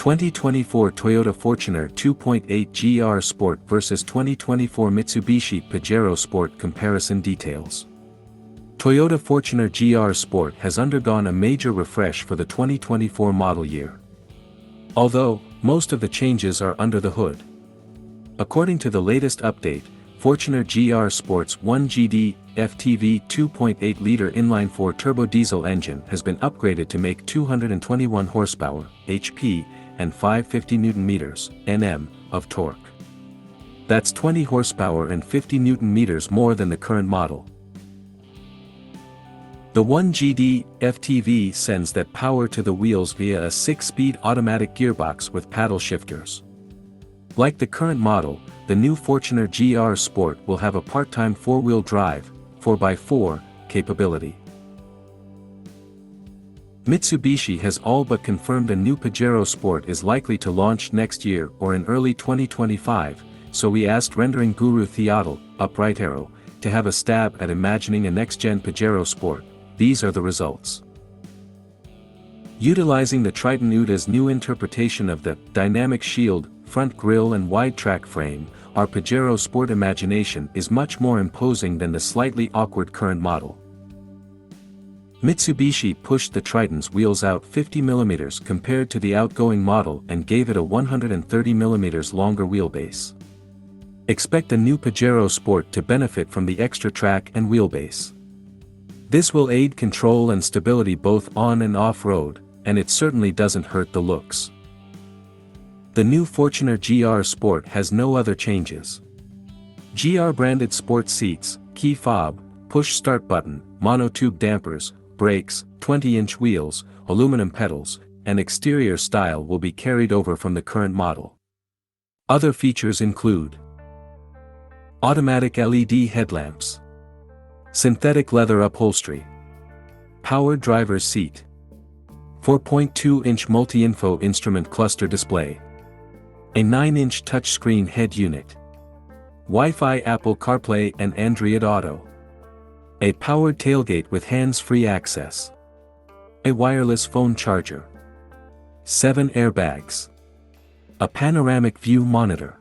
2024 Toyota Fortuner 2.8 GR Sport vs 2024 Mitsubishi-Pajero-Sport comparison details. Toyota Fortuner GR Sport has undergone a major refresh for the 2024 model year. Although, most of the changes are under the hood. According to the latest update, Fortuner GR Sport's 1GD FTV 2.8-liter inline-4 turbo diesel engine has been upgraded to make 221 horsepower (HP) and 550 Nm (Nm) of torque. That's 20 horsepower and 50 Nm more than the current model. The 1GD FTV sends that power to the wheels via a 6-speed automatic gearbox with paddle shifters. Like the current model, the new Fortuner GR Sport will have a part-time 4-wheel drive, 4x4, capability. Mitsubishi has all but confirmed a new Pajero Sport is likely to launch next year or in early 2025, so we asked rendering guru Theodal, Upright Arrow, to have a stab at imagining a next-gen Pajero Sport. These are the results. Utilizing the Triton Uda's new interpretation of the dynamic shield, front grille and wide track frame, our Pajero Sport imagination is much more imposing than the slightly awkward current model. Mitsubishi pushed the Triton's wheels out 50 mm compared to the outgoing model and gave it a 130 mm longer wheelbase. Expect the new Pajero Sport to benefit from the extra track and wheelbase. This will aid control and stability both on and off-road, and it certainly doesn't hurt the looks. The new Fortuner GR Sport has no other changes. GR-branded sport seats, key fob, push-start button, monotube dampers, brakes, 20-inch wheels, aluminum pedals, and exterior style will be carried over from the current model. Other features include automatic LED headlamps, synthetic leather upholstery, powered driver's seat, 4.2-inch multi-info instrument cluster display, a 9-inch touchscreen head unit, Wi-Fi, Apple CarPlay and Android Auto, a powered tailgate with hands-free access, a wireless phone charger, 7 airbags, a panoramic view monitor,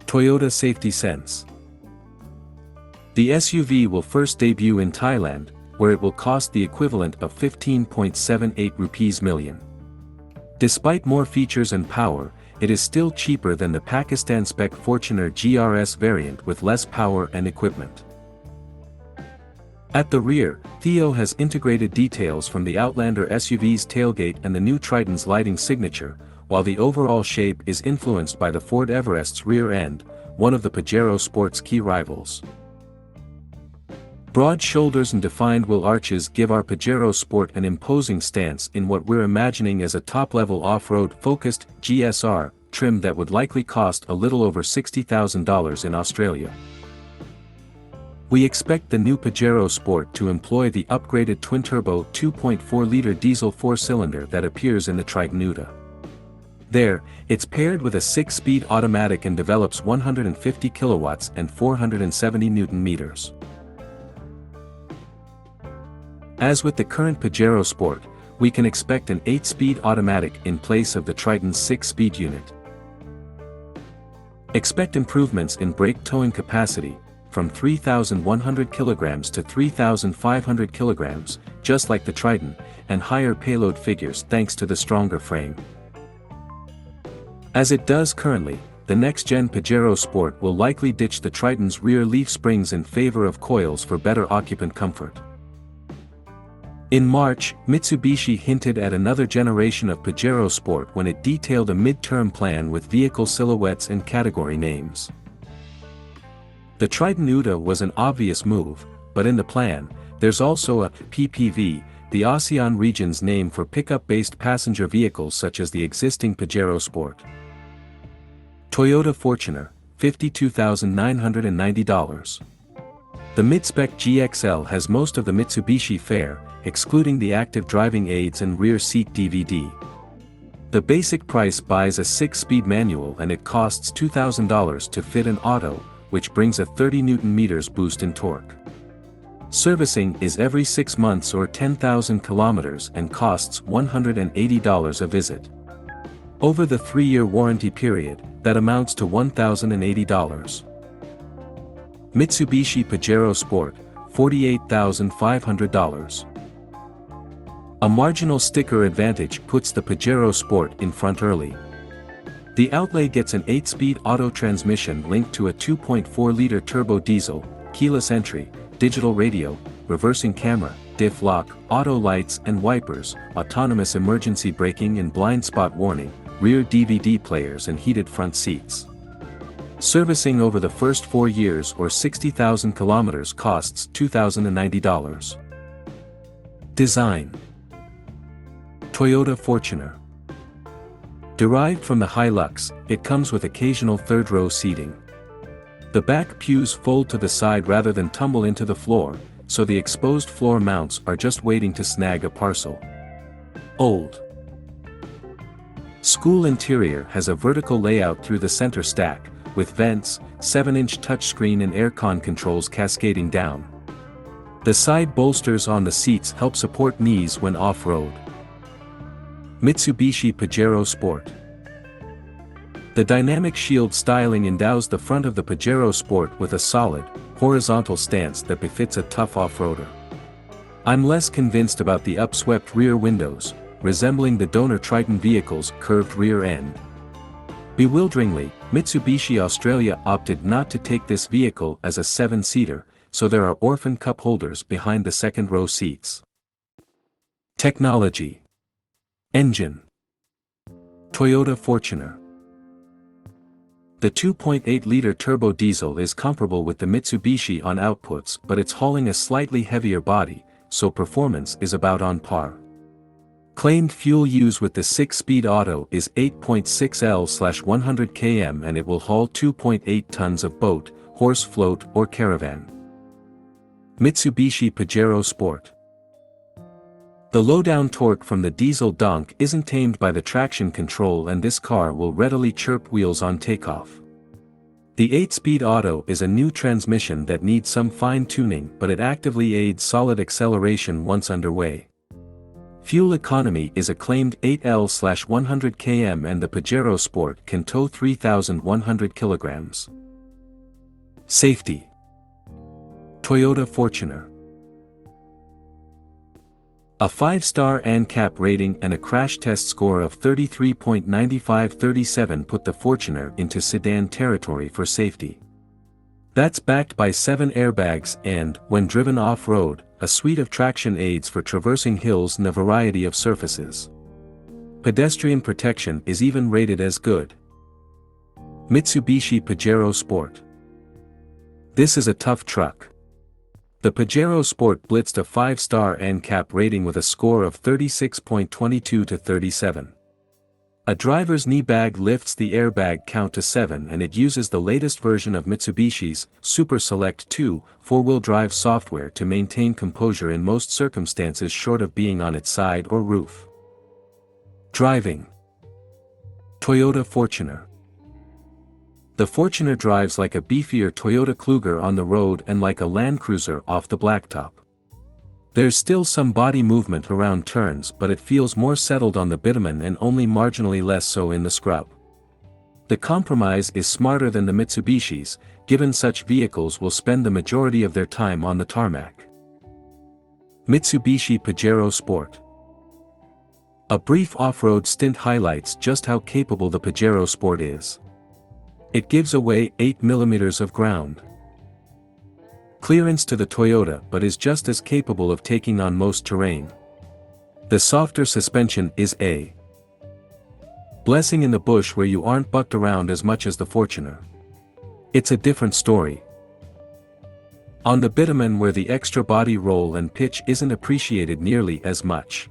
Toyota Safety Sense. The SUV will first debut in Thailand, where it will cost the equivalent of 15.78 rupees million. Despite more features and power, it is still cheaper than the Pakistan-spec Fortuner GRS variant with less power and equipment. At the rear, Theo has integrated details from the Outlander SUV's tailgate and the new Triton's lighting signature, while the overall shape is influenced by the Ford Everest's rear end, one of the Pajero Sport's key rivals. Broad shoulders and defined wheel arches give our Pajero Sport an imposing stance in what we're imagining as a top-level off-road focused GSR trim that would likely cost a little over $60,000 in Australia. We expect the new Pajero Sport to employ the upgraded twin-turbo 2.4-liter diesel 4-cylinder that appears in the Triton Uda. There, it's paired with a 6-speed automatic and develops 150 kilowatts and 470 Nm. As with the current Pajero Sport, we can expect an 8-speed automatic in place of the Triton's 6-speed unit. Expect improvements in brake towing capacity, from 3,100 kg to 3,500 kg, just like the Triton, and higher payload figures thanks to the stronger frame. As it does currently, the next-gen Pajero Sport will likely ditch the Triton's rear leaf springs in favor of coils for better occupant comfort. In March, Mitsubishi hinted at another generation of Pajero Sport when it detailed a mid-term plan with vehicle silhouettes and category names. The Triton Uda was an obvious move, but in the plan, there's also a PPV, the ASEAN region's name for pickup-based passenger vehicles such as the existing Pajero Sport. Toyota Fortuner, $52,990. The mid-spec GXL has most of the Mitsubishi fare, excluding the active driving aids and rear seat DVD. The basic price buys a 6-speed manual and it costs $2,000 to fit an auto, which brings a 30 Nm boost in torque. Servicing is every 6 months or 10,000 kilometers and costs $180 a visit. Over the 3-year warranty period, that amounts to $1,080. Mitsubishi-Pajero-Sport, $48,500. A marginal sticker advantage puts the Pajero Sport in front early. The outlay gets an 8-speed auto transmission linked to a 2.4-liter turbo diesel, keyless entry, digital radio, reversing camera, diff lock, auto lights and wipers, autonomous emergency braking and blind spot warning, rear DVD players and heated front seats. Servicing over the first 4 years or 60,000 kilometers costs $2,090. Design: Toyota Fortuner. Derived from the Hilux, it comes with occasional third-row seating. The back pews fold to the side rather than tumble into the floor, so the exposed floor mounts are just waiting to snag a parcel. Old school interior has a vertical layout through the center stack, with vents, 7-inch touchscreen and aircon controls cascading down. The side bolsters on the seats help support knees when off-road. Mitsubishi-Pajero-Sport. The dynamic shield styling endows the front of the Pajero Sport with a solid, horizontal stance that befits a tough off-roader. I'm less convinced about the upswept rear windows, resembling the donor Triton vehicle's curved rear end. Bewilderingly, Mitsubishi Australia opted not to take this vehicle as a 7-seater, so there are orphan cup holders behind the second-row seats. Technology. Engine. Toyota Fortuner. The 2.8-liter turbo diesel is comparable with the Mitsubishi on outputs, but it's hauling a slightly heavier body, so performance is about on par. Claimed fuel use with the 6-speed auto is 8.6 L/100 km and it will haul 2.8 tons of boat, horse float or caravan. Mitsubishi-Pajero Sport. The low-down torque from the diesel donk isn't tamed by the traction control and this car will readily chirp wheels on takeoff. The 8-speed auto is a new transmission that needs some fine-tuning but it actively aids solid acceleration once underway. Fuel economy is a claimed 8 L/100 km and the Pajero Sport can tow 3,100 kilograms. Safety. Toyota Fortuner. A 5-star ANCAP rating and a crash test score of 33.9537 put the Fortuner into sedan territory for safety. That's backed by 7 airbags and, when driven off-road, a suite of traction aids for traversing hills and a variety of surfaces. Pedestrian protection is even rated as good. Mitsubishi-Pajero Sport. This is a tough truck. The Pajero Sport blitzed a 5-star ANCAP rating with a score of 36.22 to 37. A driver's knee bag lifts the airbag count to 7 and it uses the latest version of Mitsubishi's Super Select 2 4-wheel drive software to maintain composure in most circumstances short of being on its side or roof. Driving. Toyota Fortuner. The Fortuner drives like a beefier Toyota Kluger on the road and like a Land Cruiser off the blacktop. There's still some body movement around turns but it feels more settled on the bitumen and only marginally less so in the scrub. The compromise is smarter than the Mitsubishis, given such vehicles will spend the majority of their time on the tarmac. Mitsubishi-Pajero Sport. A brief off-road stint highlights just how capable the Pajero Sport is. It gives away 8 mm of ground clearance to the Toyota but is just as capable of taking on most terrain. The softer suspension is a blessing in the bush where you aren't bucked around as much as the Fortuner. It's a different story. On the bitumen where the extra body roll and pitch isn't appreciated nearly as much.